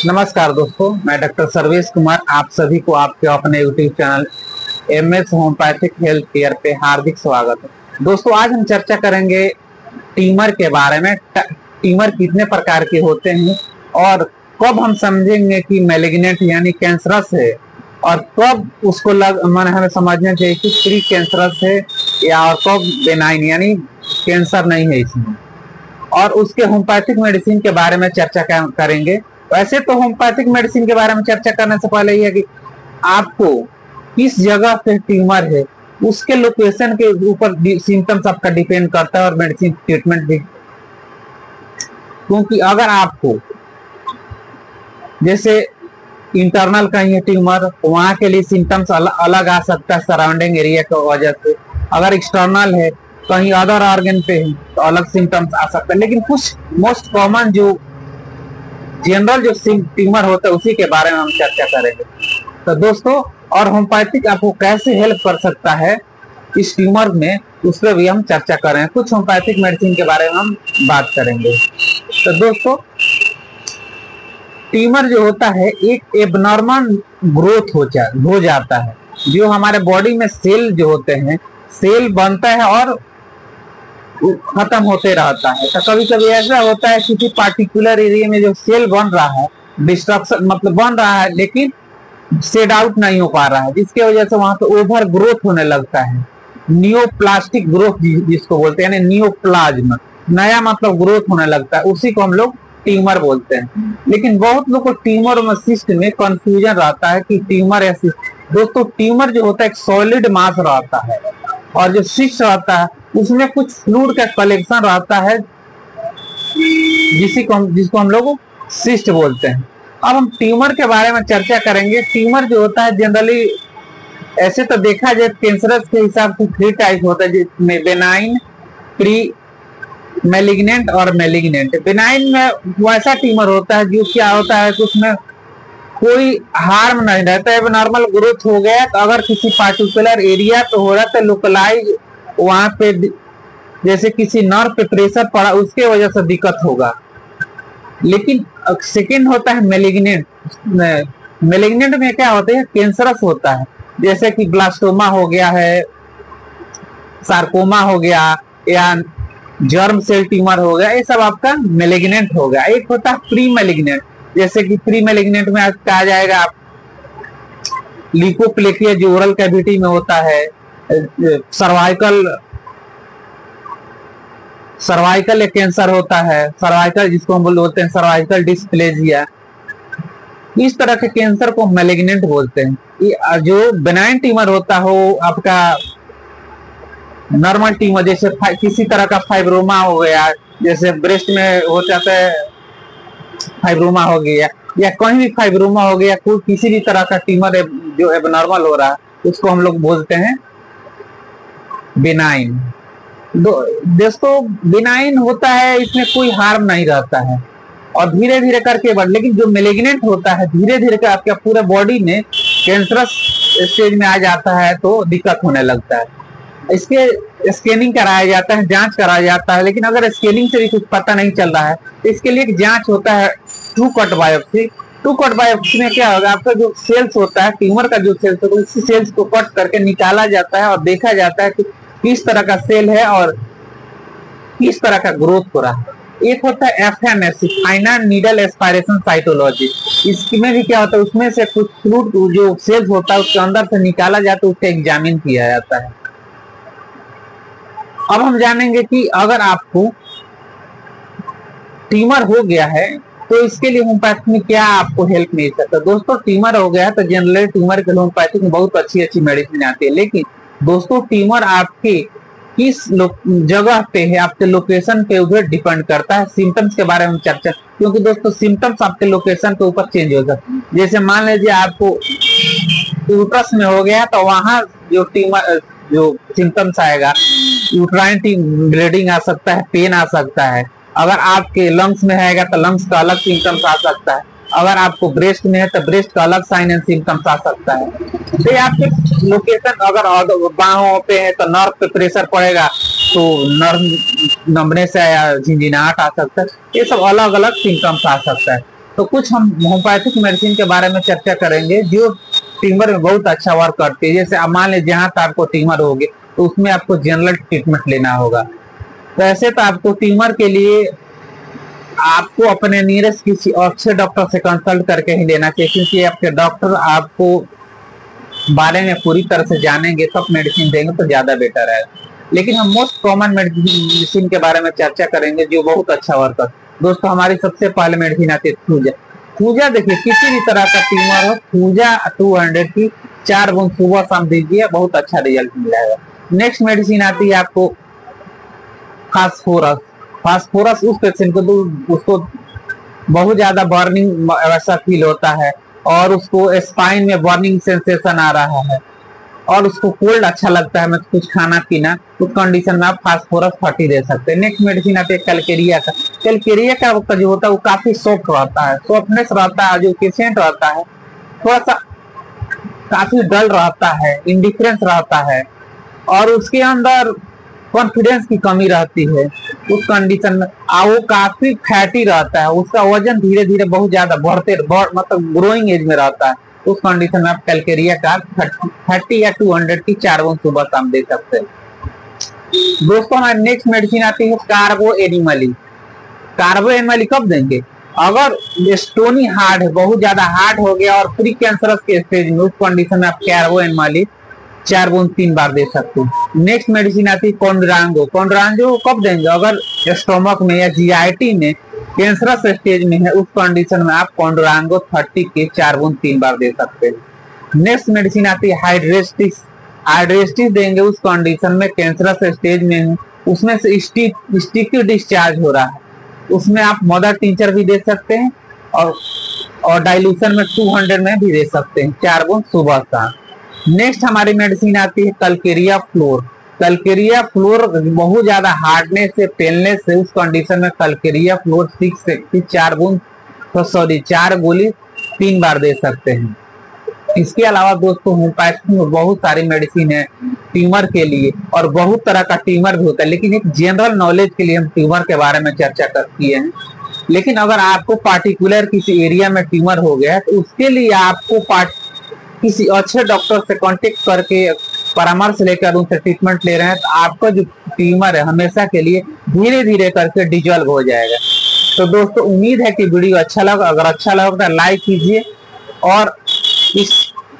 नमस्कार दोस्तों, मैं डॉक्टर सर्वेश कुमार आप सभी को आपके अपने YouTube channel MS homeopathic health care पे हार्दिक स्वागत है। दोस्तों, आज हम चर्चा करेंगे ट्यूमर के बारे में। ट्यूमर कितने प्रकार के होते हैं और कब हम समझेंगे कि मैलिग्नेंट यानी कैंसरस है और कब उसको हमें समझना चाहिए कि प्री कैंसरस है या और कब बेनाइन यानी कैंसर नहीं है इसमें, और उसके होम्योपैथिक मेडिसिन के बारे में चर्चा करेंगे। वैसे तो होम्योपैथिक मेडिसिन के बारे में चर्चा करने से पहले ये है कि आपको किस जगह पे ट्यूमर है उसके लोकेशन के ऊपर सिम्टम्स आपका डिपेंड करता है और मेडिसिन ट्रीटमेंट भी। क्योंकि अगर आपको जैसे इंटरनल कहीं है ट्यूमर, वहां के लिए सिम्टम्स अलग आ सकता है सराउंडिंग एरिया की वजह से। अगर एक्सटर्नल है कहीं अदर ऑर्गन पे है तो अलग सिम्टम्स आ सकते हैं। लेकिन कुछ मोस्ट कॉमन जो जनरल जो ट्यूमर होता है उसी के बारे में हम चर्चा करेंगे। तो दोस्तों, और होम्योपैथिक आपको कैसे हेल्प कर सकता है इस ट्यूमर में, उस पर भी हम चर्चा करेंगे। कुछ होम्योपैथिक मेडिसिन के बारे में हम बात करेंगे। तो दोस्तों, ट्यूमर जो होता है एक एबनॉर्मल ग्रोथ हो जाता है। जो हमारे बॉडी में सेल जो होते हैं, सेल बनता है और खत्म होते रहता है। तो कभी कभी ऐसा होता है किसी पार्टिकुलर एरिया में जो सेल बन रहा है, डिस्ट्रक्शन मतलब बन रहा है लेकिन शेड आउट नहीं हो पा रहा है, जिसकी वजह से वहां पे ओवर ग्रोथ होने लगता है। नियोप्लास्टिक ग्रोथ जिसको बोलते हैं, नियोप्लाज्म, नया मतलब ग्रोथ होने लगता है, उसी को हम लोग ट्यूमर बोलते हैं। लेकिन बहुत लोग को ट्यूमर और सिस्ट में कंफ्यूजन रहता है कि ट्यूमर या सिस्ट। दोस्तों, ट्यूमर जो होता है एक सॉलिड मास रहता है और जो सिस्ट रहता है उसमें कुछ फ्लूइड का कलेक्शन रहता है जिसको हम लोग सिस्ट बोलते हैं। अब हम ट्यूमर के बारे में चर्चा करेंगे। ट्यूमर जो होता है जनरली ऐसे तो देखा जाए कैंसरस के हिसाब से 3 टाइप होता है, जिसमें बेनाइन, प्री मैलिग्नेंट और मैलिग्नेंट। बेनाइन में वैसा ट्यूमर होता है जो क्या होता है कि उसमें कोई हार्म नहीं रहता है, नॉर्मल ग्रोथ हो गया। तो अगर किसी पार्टिकुलर एरिया पे हो रहा है तो लोकलाइज वहां पे जैसे किसी नर्व पे प्रेशर पड़ा उसके वजह से दिक्कत होगा। लेकिन सेकेंड होता है मैलिग्नेंट। मैलिग्नेंट में क्या होता है, कैंसरस होता है, जैसे कि ब्लास्टोमा हो गया है, सार्कोमा हो गया या जर्म सेल ट्यूमर हो गया, ये सब आपका मैलिग्नेंट हो गया। एक होता है प्री मैलिग्नेंट, जैसे कि प्री मैलिग्नेंट में कहा जाएगा आप लिपोप्लेकिया जो ओरल कैविटी में होता है, सर्वाइकल कैंसर होता है, सर्वाइकल जिसको हम बोलते हैं सर्वाइकल डिस्प्लेजिया। इस तरह के कैंसर को मैलिग्नेंट बोलते हैं। ये जो बेनाइन ट्यूमर होता हो आपका नॉर्मल ट्यूमर, जैसे किसी तरह का फाइब्रोमा हो गया, जैसे ब्रेस्ट में हो जाता है फाइब्रोमा हो गया या कहीं भी फाइब्रोमा हो गया, कोई किसी भी तरह का ट्यूमर जो एबनॉर्मल हो रहा है उसको हम लोग बोलते हैं बेनाइन। दोस्तों, बेनाइन होता है, इसमें कोई हार्म नहीं रहता है और धीरे धीरे करके बढ़। लेकिन जो मैलिग्नेंट होता है धीरे धीरे आपके पूरे बॉडी में कैंसरस स्टेज में आ जाता है तो दिक्कत होने लगता है। इसके स्कैनिंग कराया जाता है, जांच कराया जाता है। लेकिन अगर स्कैनिंग से भी कुछ पता नहीं चल रहा है तो इसके लिए एक जांच होता है, true cut biopsy. True cut biopsy में क्या होगा, आपका जो सेल्स होता है, ट्यूमर का जो सेल्स होता है, उसी सेल्स को कट करके निकाला जाता है और देखा जाता है कि किस तरह का सेल है और किस तरह का ग्रोथ हो रहा है। एक होता है एफएमएससी, फाइनल नीडल एस्पायरेशन साइटोलॉजी। इसमें भी क्या होता है, उसमें से कुछ फ्लूइड जो सेल्स होता है उसके अंदर से निकाला जाता है, उसका एग्जामिन किया जाता है। अब हम जानेंगे कि अगर आपको ट्यूमर हो गया है तो इसके लिए होम्योपैथी में क्या आपको हेल्प मिल सकता है। दोस्तों, ट्यूमर हो गया है तो जनरली ट्यूमर के होम्योपैथी में बहुत अच्छी अच्छी मेडिसिन आती है। लेकिन दोस्तों, ट्यूमर आपके किस जगह पे है, आपके लोकेशन पे उधर डिपेंड करता है। सिम्टम्स के बारे में चर्चा, क्योंकि दोस्तों सिम्टम्स आपके लोकेशन के ऊपर चेंज हो सकते हैं। जैसे मान लीजिए आपको यूट्रस में हो गया तो वहां जो ट्यूमर जो सिम्टम्स आएगा, यूट्राइन ब्लीडिंग आ सकता है, पेन आ सकता है। अगर आपके लंग्स में आएगा तो लंग्स का अलग सिम्टम्स आ सकता है। अगर आपको ब्रेस्ट में है तो ब्रेस्ट का अलग साइन एंड सिम्टम्स आ सकता है। तो आपके लोकेशन अगर बाहों पे है तो नर्व पे प्रेशर पड़ेगा तो नर्व नमने से या झिंझिनाहट आ सकता है। ये सब अलग अलग सिम्टम्स आ सकता है। तो कुछ हम होम्योपैथिक मेडिसिन के बारे में चर्चा करेंगे जो ट्यूमर में बहुत अच्छा वर्क करती है। जैसे अब मान लीजिए जहां तक आपको ट्यूमर होगी तो उसमें आपको जनरल ट्रीटमेंट लेना होगा। तो ऐसे तो आपको ट्यूमर के लिए आपको अपने नियरेस्ट किसी अच्छे डॉक्टर से कंसल्ट करके ही लेना चाहिए, क्योंकि आपके डॉक्टर आपको बारे में पूरी तरह से जानेंगे तब मेडिसिन देंगे तो ज्यादा बेटर है। लेकिन हम मोस्ट कॉमन मेडिसिन के बारे में चर्चा करेंगे जो बहुत अच्छा वर्क करता है। दोस्तों हमारी सबसे पहले मेडिसिन आती है थूजा। थूजा देखिए किसी भी तरह का ट्यूमर हो, थूजा 200 की 4 बूंद सुबह शाम दीजिए, बहुत अच्छा रिजल्ट मिल जाएगा। नेक्स्ट मेडिसिन आती है आपको फास्फोरस। फास्फोरस उस पेशेंट को उसको बहुत ज्यादा बर्निंग वैसा फील होता है और उसको स्पाइन में बर्निंग सेंसेशन आ रहा है और उसको कोल्ड अच्छा लगता है मतलब कुछ खाना पीना, उस कंडीशन में आप फास्फोरस 30 दे सकते हैं। नेक्स्ट मेडिसिन आती है कैलकेरिया का। कैलकेरिया का जो होता है वो काफी सॉफ्ट रहता है, सॉफ्टनेस रहता है, जो पेशेंट रहता है थोड़ा सा काफी डल रहता है, इंडिफरेंस रहता है और उसके अंदर कॉन्फिडेंस की कमी रहती है उस कंडीशन में। वो काफी फैटी रहता है, उसका वजन धीरे धीरे बहुत ज्यादा मतलब ग्रोइंग एज में रहता है। उस कंडीशन में आप कैलकेरिया का 30 या 200 की 4 बूंद सुबह शाम दे सकते हैं। दोस्तों हमारी नेक्स्ट मेडिसिन आती है कार्बो एनिमली। कार्बो एनिमली कब देंगे? अगर स्टोनी हार्ड है, बहुत ज्यादा हार्ड हो गया और प्री कैंसरस के स्टेज में, उस कंडीशन में आप कार्बो एनिमली 4 बूंद 3 बार दे सकते हैं। नेक्स्ट मेडिसिन आती है कॉन्ड्रांगो। कॉन्ड्रांगो कब देंगे? अगर स्टोमक में या जीआईटी में कैंसरस स्टेज में है, उस कंडीशन में आप कॉन्ड्रांगो 30 के 4 बूंद 3 बार दे सकते हैं। नेक्स्ट मेडिसिन आती है हाइड्रेस्टिस। हाइड्रेस्टिस देंगे उस कंडीशन में कैंसरस स्टेज में है, उसमें से स्टिकी डिस्चार्ज हो रहा है, उसमें आप मदर टिंचर भी दे सकते हैं और डाइल्यूशन में 200 में भी दे सकते हैं, 4 बूंद सुबह शाम। नेक्स्ट हमारी मेडिसिन आती है कलकेरिया फ्लोर। कलकेरिया फ्लोर बहुत ज्यादा हार्डनेस से पेलनेस से, उस कंडीशन में कलकेरिया फ्लोर 4 बूंद 4 गोली 3 बार दे सकते हैं। इसके अलावा दोस्तों होम्योपैथी में बहुत सारी मेडिसिन है ट्यूमर के लिए और बहुत तरह का ट्यूमर भी होता है, लेकिन एक जनरल नॉलेज के लिए हम ट्यूमर के बारे में चर्चा करती है। लेकिन अगर आपको पार्टिकुलर किसी एरिया में ट्यूमर हो गया है तो उसके लिए आपको किसी अच्छे डॉक्टर से कांटेक्ट करके परामर्श लेकर उनसे ट्रीटमेंट ले रहे हैं तो आपका जो ट्यूमर है हमेशा के लिए धीरे धीरे करके डिजॉल्व हो जाएगा। तो दोस्तों उम्मीद है कि वीडियो अच्छा लगा, अगर अच्छा लगा तो लाइक कीजिए और इस